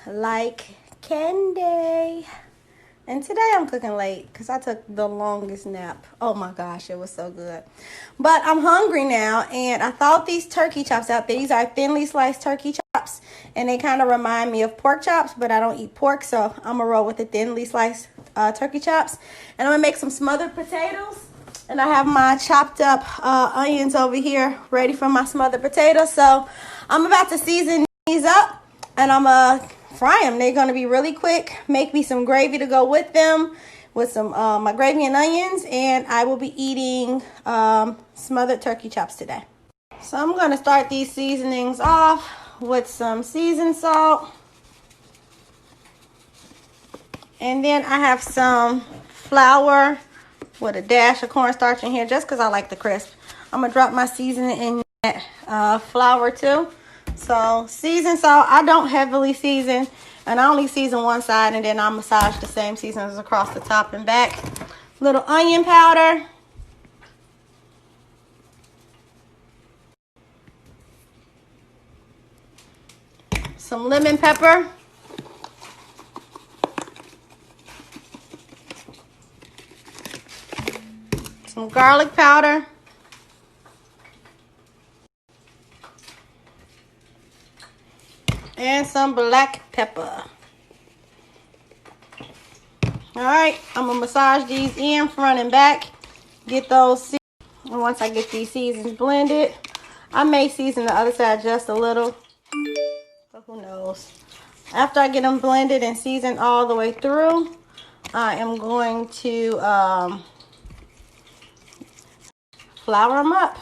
like candy. And today I'm cooking late because I took the longest nap. Oh my gosh, it was so good. But I'm hungry now, and I thought these turkey chops out there. These are thinly sliced turkey chops, and they kind of remind me of pork chops, but I don't eat pork, so I'm going to roll with the thinly sliced turkey chops. And I'm going to make some smothered potatoes. And I have my chopped up onions over here ready for my smothered potatoes. So I'm about to season these up, and I'm going to fry them. They're going to be really quick. Make me some gravy to go with them, with some my gravy and onions, and I will be eating smothered turkey chops today. So I'm going to start these seasonings off with some seasoned salt. And then I have some flour with a dash of cornstarch in here just because I like the crisp. I'm going to drop my seasoning in that flour too. So seasoned salt, I don't heavily season, and I only season one side, and then I massage the same seasonings across the top and back. Little onion powder. Some lemon pepper. Some garlic powder. And some black pepper. Alright, I'm going to massage these in front and back. Get those seasoned. And once I get these seasons blended, I may season the other side just a little. But who knows. After I get them blended and seasoned all the way through, I am going to flour them up.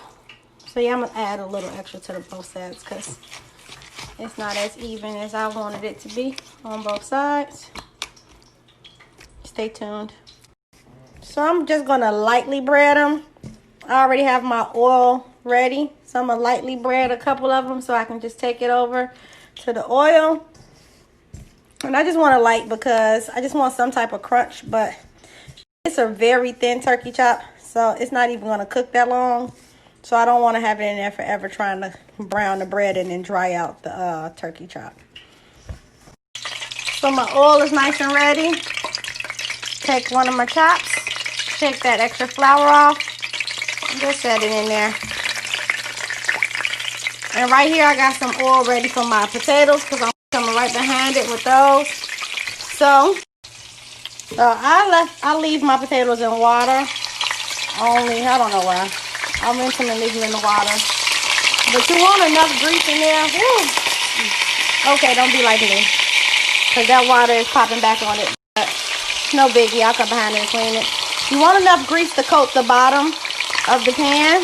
So yeah, I'm going to add a little extra to the both sides because it's not as even as I wanted it to be on both sides. Stay tuned. So I'm just going to lightly bread them. I already have my oil ready. So I'm going to lightly bread a couple of them so I can just take it over to the oil. And I just want to light because I just want some type of crunch. But it's a very thin turkey chop, so it's not even going to cook that long. So I don't want to have it in there forever trying to brown the bread and then dry out the turkey chop. So my oil is nice and ready. Take one of my chops. Take that extra flour off. And just set it in there. And right here I got some oil ready for my potatoes because I'm coming right behind it with those. So I leave my potatoes in water. Only, I don't know why. I'll rinse them and leave them in the water. But you want enough grease in there. Woo. Okay, don't be like me. Because that water is popping back on it. But no biggie. I'll come behind it and clean it. You want enough grease to coat the bottom of the pan.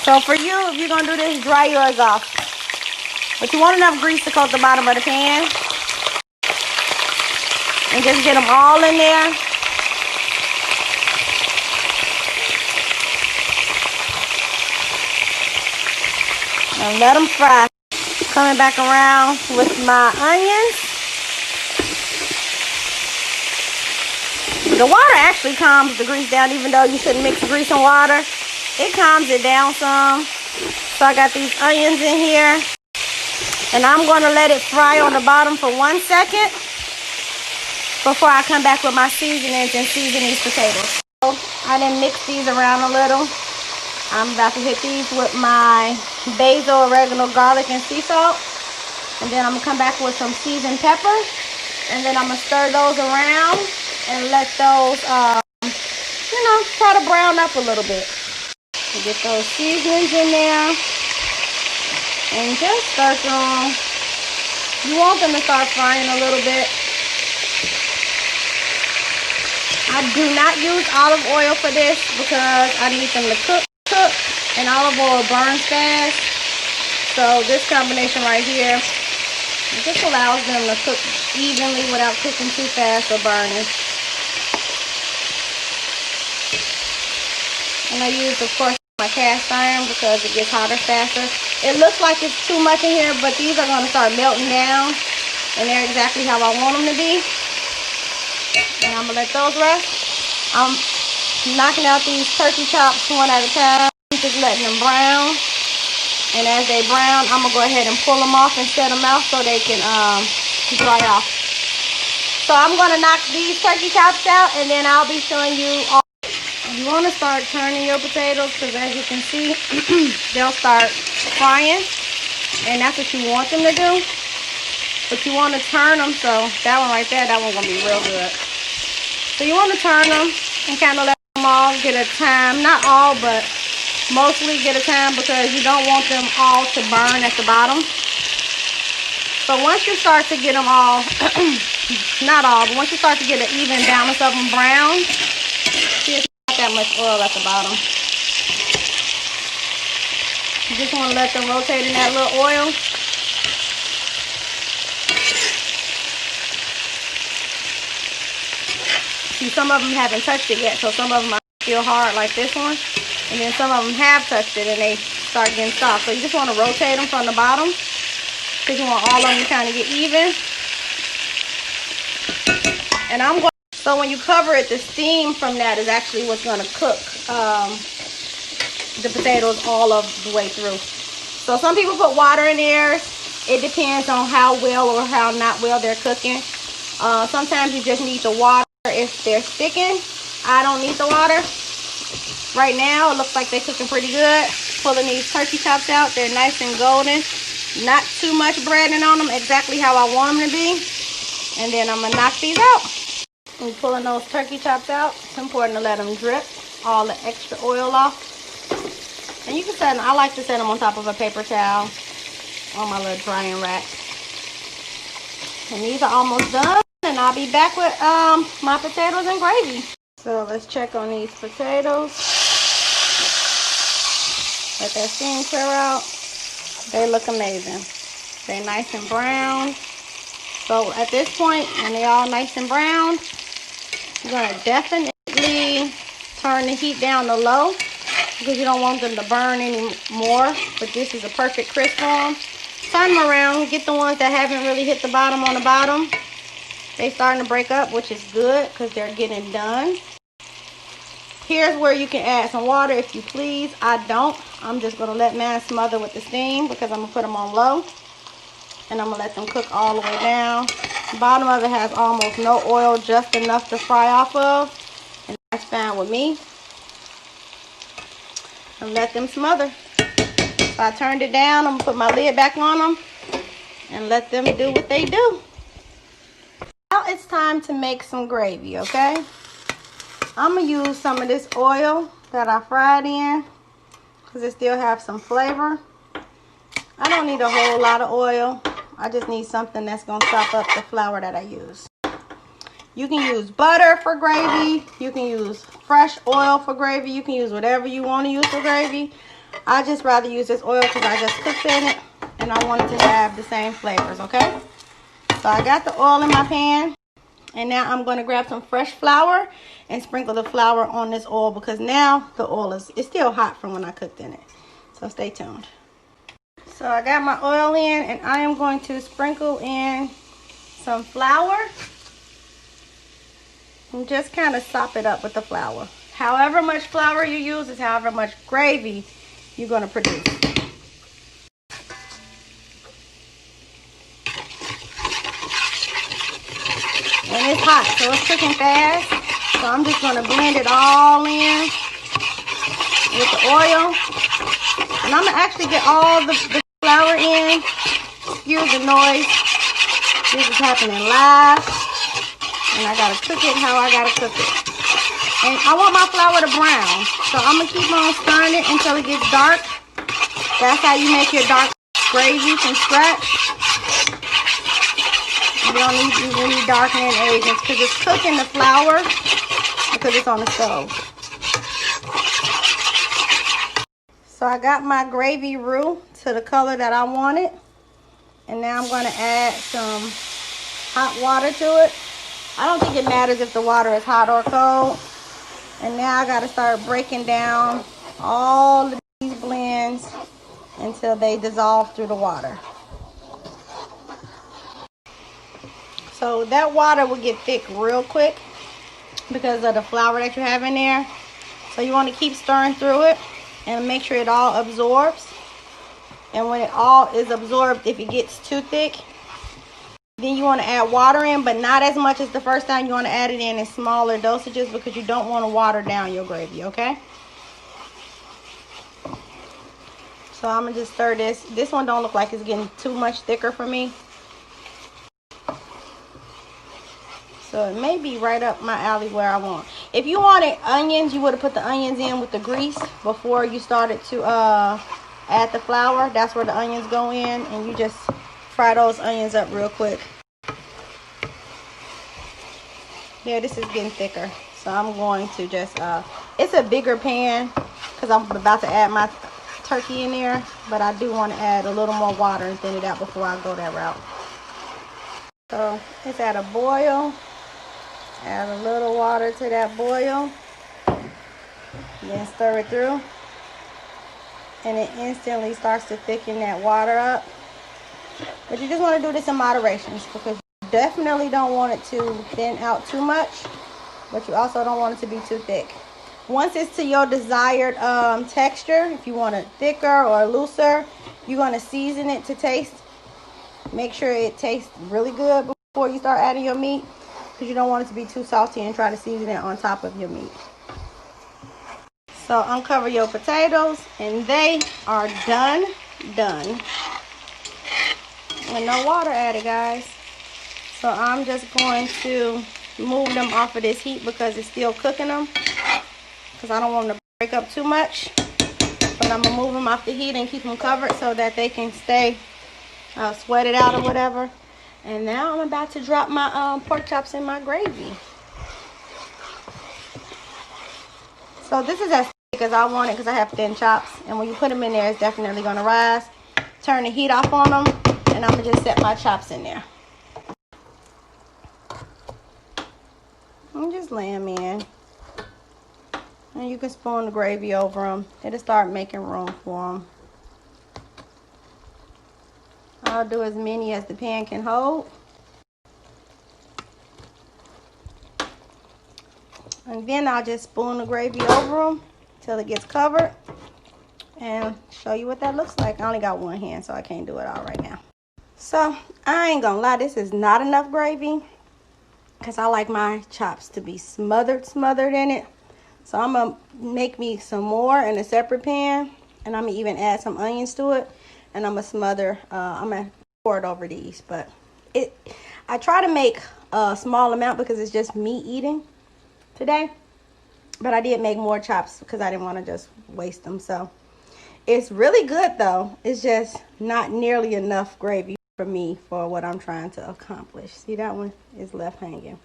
So for you, if you're going to do this, dry yours off. But you want enough grease to coat the bottom of the pan. And just get them all in there. And let them fry. Coming back around with my onions. The water actually calms the grease down, even though you shouldn't mix grease and water. It calms it down some. So I got these onions in here. And I'm going to let it fry on the bottom for 1 second before I come back with my seasonings and season these potatoes. So I done mix these around a little. I'm about to hit these with my basil, oregano, garlic, and sea salt. And then I'm going to come back with some seasoned pepper. And then I'm going to stir those around and let those, try to brown up a little bit. So get those seasonings in there. And just start them. You want them to start frying a little bit. I do not use olive oil for this because I need them to cook. And olive oil burns fast. So this combination right here, it just allows them to cook evenly without cooking too fast or burning. And I use, of course, my cast iron because it gets hotter faster. It looks like it's too much in here, but these are going to start melting down. And they're exactly how I want them to be. And I'm going to let those rest. I'm knocking out these turkey chops one at a time. Just letting them brown. And as they brown, I'm gonna go ahead and pull them off and set them out so they can dry off. So I'm gonna knock these turkey chops out, and then I'll be showing you all. You want to start turning your potatoes because, as you can see, they'll start frying, and that's what you want them to do. But you want to turn them, so that one right there, that one's gonna be real good. So you want to turn them and kind of let them all get a time, not all, but mostly get a time, because you don't want them all to burn at the bottom. So once you start to get them all, not all, but once you start to get an even balance of them brown, see, it's not that much oil at the bottom. You just want to let them rotate in that little oil. See, some of them haven't touched it yet, so some of them are still hard like this one. And then some of them have touched it and they start getting soft. So you just want to rotate them from the bottom, because you want all of them to kind of get even. And I'm going, so when you cover it, the steam from that is actually what's going to cook the potatoes all of the way through. So some people put water in there. It depends on how well or how not well they're cooking. Sometimes you just need the water if they're sticking. I don't need the water. Right now, it looks like they're cooking pretty good. Pulling these turkey chops out. They're nice and golden. Not too much breading on them, exactly how I want them to be. And then I'm going to knock these out. And pulling those turkey chops out, it's important to let them drip all the extra oil off. And you can set them, I like to set them on top of a paper towel on my little drying rack. And these are almost done. And I'll be back with my potatoes and gravy. So let's check on these potatoes. Let that steam clear out. They look amazing. They're nice and brown. So at this point, when they're all nice and brown, you're going to definitely turn the heat down to low, because you don't want them to burn anymore. But this is a perfect crisp for them. Turn them around. Get the ones that haven't really hit the bottom on the bottom. They're starting to break up, which is good because they're getting done. Here's where you can add some water if you please. I don't. I'm just going to let mine smother with the steam because I'm going to put them on low. And I'm going to let them cook all the way down. The bottom of it has almost no oil, just enough to fry off of. And that's fine with me. And let them smother. So I turned it down. I'm going to put my lid back on them and let them do what they do. Now it's time to make some gravy, okay? I'm going to use some of this oil that I fried in because it still has some flavor. I don't need a whole lot of oil. I just need something that's going to sop up the flour that I use. You can use butter for gravy. You can use fresh oil for gravy. You can use whatever you want to use for gravy. I just rather use this oil because I just cooked in it and I want it to have the same flavors, okay? So I got the oil in my pan, and now I'm going to grab some fresh flour and sprinkle the flour on this oil, because now the oil it's still hot from when I cooked in it. So stay tuned. So I got my oil in, and I am going to sprinkle in some flour and just kind of sop it up with the flour. However much flour you use is however much gravy you're going to produce. And it's hot, so it's cooking fast. So I'm just going to blend it all in with the oil. And I'm going to actually get all the flour in. Excuse the noise. This is happening live. And I got to cook it how I got to cook it. And I want my flour to brown. So I'm going to keep on stirring it until it gets dark. That's how you make your dark gravy from scratch. You don't need any darkening agents because it's cooking the flour because it's on the stove. So I got my gravy roux to the color that I wanted. And now I'm going to add some hot water to it. I don't think it matters if the water is hot or cold. And now I got to start breaking down all of these blends until they dissolve through the water. So that water will get thick real quick because of the flour that you have in there. So you want to keep stirring through it and make sure it all absorbs. And when it all is absorbed, if it gets too thick, then you want to add water in, but not as much as the first time. You want to add it in smaller dosages because you don't want to water down your gravy, okay? So I'm going to just stir this. This one don't look like it's getting too much thicker for me. So it may be right up my alley where I want. If you wanted onions, you would have put the onions in with the grease before you started to add the flour. That's where the onions go in, and you just fry those onions up real quick. Yeah, this is getting thicker. So I'm going to just, it's a bigger pan because I'm about to add my turkey in there. But I do want to add a little more water and thin it out before I go that route. So it's at a boil. Add a little water to that boil. Then stir it through. And it instantly starts to thicken that water up. But you just want to do this in moderation because you definitely don't want it to thin out too much. But you also don't want it to be too thick. Once it's to your desired texture, if you want it thicker or looser, you're going to season it to taste. Make sure it tastes really good before you start adding your meat, because you don't want it to be too salty and try to season it on top of your meat. So uncover your potatoes, and they are done. And no water added, guys. So I'm just going to move them off of this heat because it's still cooking them, because I don't want them to break up too much. But I'm going to move them off the heat and keep them covered so that they can stay sweated out or whatever. And now I'm about to drop my pork chops in my gravy. So this is as thick as I want it because I have thin chops. And when you put them in there, it's definitely going to rise. Turn the heat off on them. And I'm going to just set my chops in there. And just lay them in. And you can spoon the gravy over them. It'll start making room for them. I'll do as many as the pan can hold. And then I'll just spoon the gravy over them till it gets covered. And show you what that looks like. I only got one hand, so I can't do it all right now. So, I ain't gonna lie, this is not enough gravy, because I like my chops to be smothered in it. So I'm gonna make me some more in a separate pan. And I'm gonna even add some onions to it. And I'm gonna I'm gonna pour it over these. But I try to make a small amount because it's just me eating today. But I did make more chops because I didn't want to just waste them. So it's really good though. It's just not nearly enough gravy for me for what I'm trying to accomplish. See, that one is left hanging.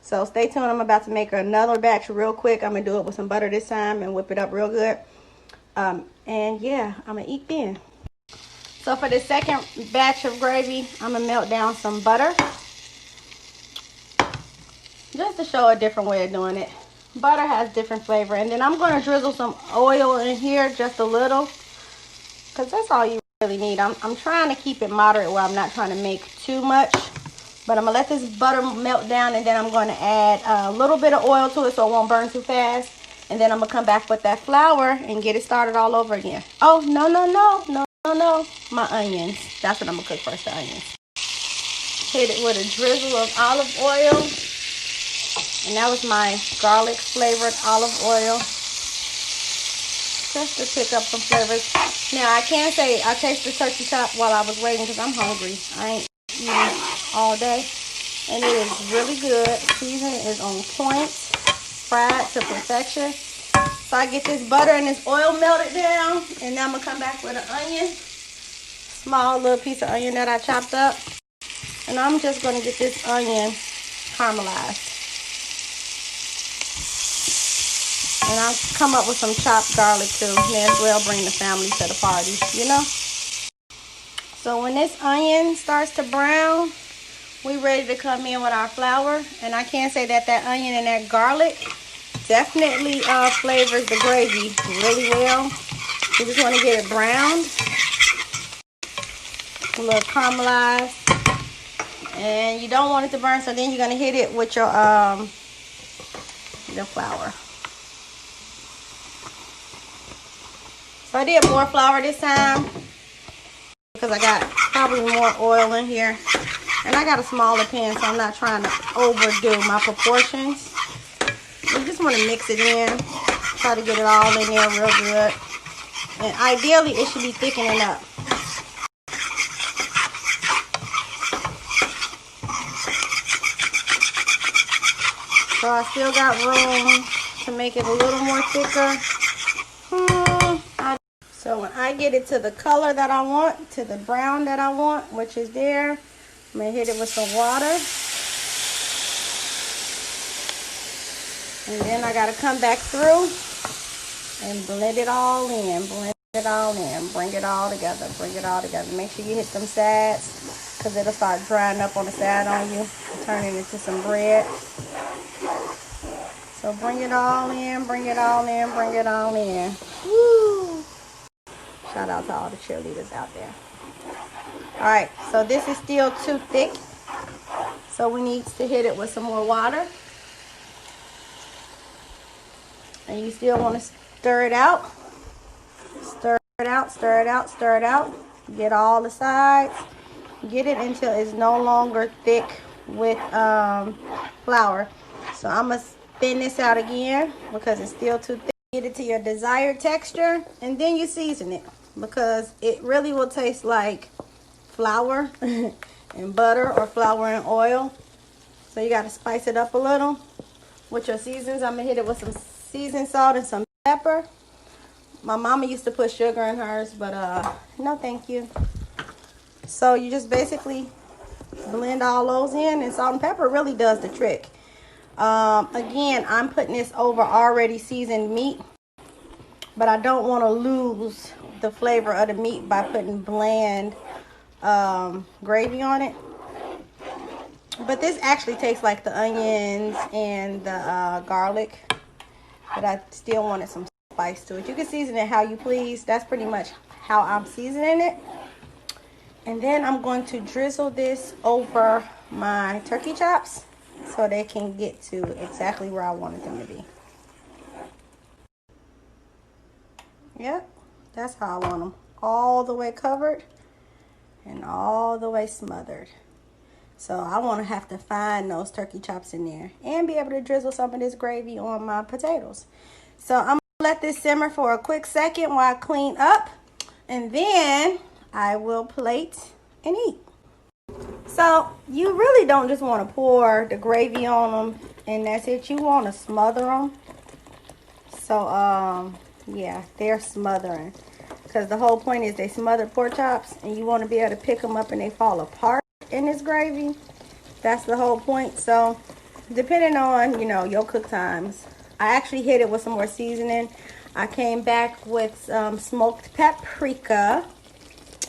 So stay tuned. I'm about to make another batch real quick. I'm gonna do it with some butter this time and whip it up real good. And yeah, I'm gonna eat then. So for the second batch of gravy, I'm going to melt down some butter. Just to show a different way of doing it. Butter has different flavor. And then I'm going to drizzle some oil in here, just a little. Because that's all you really need. I'm trying to keep it moderate where I'm not trying to make too much. But I'm going to let this butter melt down. And then I'm going to add a little bit of oil to it so it won't burn too fast. And then I'm going to come back with that flour and get it started all over again. Oh, no. My onions. That's what I'm going to cook first, the onions. Hit it with a drizzle of olive oil. And that was my garlic flavored olive oil. Just to pick up some flavors. Now, I can say I tasted turkey chop while I was waiting because I'm hungry. I ain't eating all day. And it is really good. Seasoning is on point. Fried to perfection. So I get this butter and this oil melted down. And now I'm going to come back with an onion. Small little piece of onion that I chopped up. And I'm just going to get this onion caramelized. And I'll come up with some chopped garlic too. May as well bring the family to the party, you know. So when this onion starts to brown, we're ready to come in with our flour. And I can say that that onion and that garlic definitely flavors the gravy really well. You just want to get it browned. A little caramelized. And you don't want it to burn, so then you're going to hit it with your flour. So I did more flour this time. because I got probably more oil in here. And I got a smaller pan, so I'm not trying to overdo my proportions. You just want to mix it in. Try to get it all in there real good. And ideally, it should be thickening up. So I still got room to make it a little more thicker. So when I get it to the color that I want, to the brown that I want, which is there, I'm going to hit it with some water. And then I got to come back through and blend it all in. Blend it all in. Bring it all together. Bring it all together. Make sure you hit them sides because it'll start drying up on the side on you. Turn it into some bread. So bring it all in. Bring it all in. Bring it all in. Woo! Shout out to all the cheerleaders out there. Alright, so this is still too thick. So we need to hit it with some more water. And you still want to stir it out. Stir it out, stir it out, stir it out. Get all the sides. Get it until it's no longer thick with flour. So I'm going to thin this out again because it's still too thick. Get it to your desired texture and then you season it because it really will taste like flour and butter or flour and oil. So you got to spice it up a little with your seasons. I'm going to hit it with some seasoned salt and some pepper. My mama used to put sugar in hers, but no thank you. So you just basically blend all those in, and salt and pepper really does the trick. Again, I'm putting this over already seasoned meat, but I don't want to lose the flavor of the meat by putting bland gravy on it. But this actually tastes like the onions and the garlic, but I still wanted some spice to it. You can season it how you please. That's pretty much how I'm seasoning it. And then I'm going to drizzle this over my turkey chops so they can get to exactly where I wanted them to be. Yep, that's how I want them. All the way covered and all the way smothered. So I want to have to find those turkey chops in there and be able to drizzle some of this gravy on my potatoes. So I'm going to let this simmer for a quick second while I clean up, and then I will plate and eat. So you really don't just want to pour the gravy on them and that's it. You want to smother them. So yeah, they're smothering because the whole point is they smothered pork chops, and you want to be able to pick them up and they fall apart in this gravy. That's the whole point. So depending on, you know, your cook times, I actually hit it with some more seasoning. I came back with smoked paprika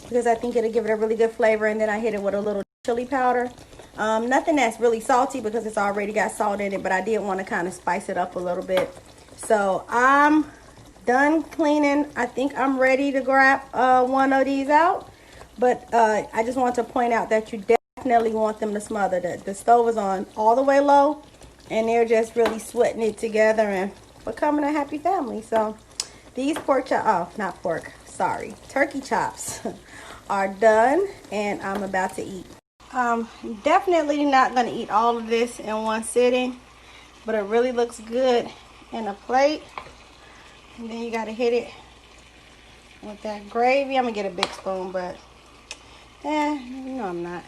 because I think it'll give it a really good flavor, and then I hit it with a little chili powder. Nothing that's really salty because it's already got salt in it, but I did want to kind of spice it up a little bit. So I'm done cleaning. I think I'm ready to grab one of these out. But I just want to point out that you definitely want them to smother. The stove is on all the way low, and they're just really sweating it together and becoming a happy family. So these pork chops, oh, not pork, sorry, turkey chops are done, and I'm about to eat. Definitely not going to eat all of this in one sitting, but it really looks good in a plate. And then you got to hit it with that gravy. I'm going to get a big spoon, but you know I'm not.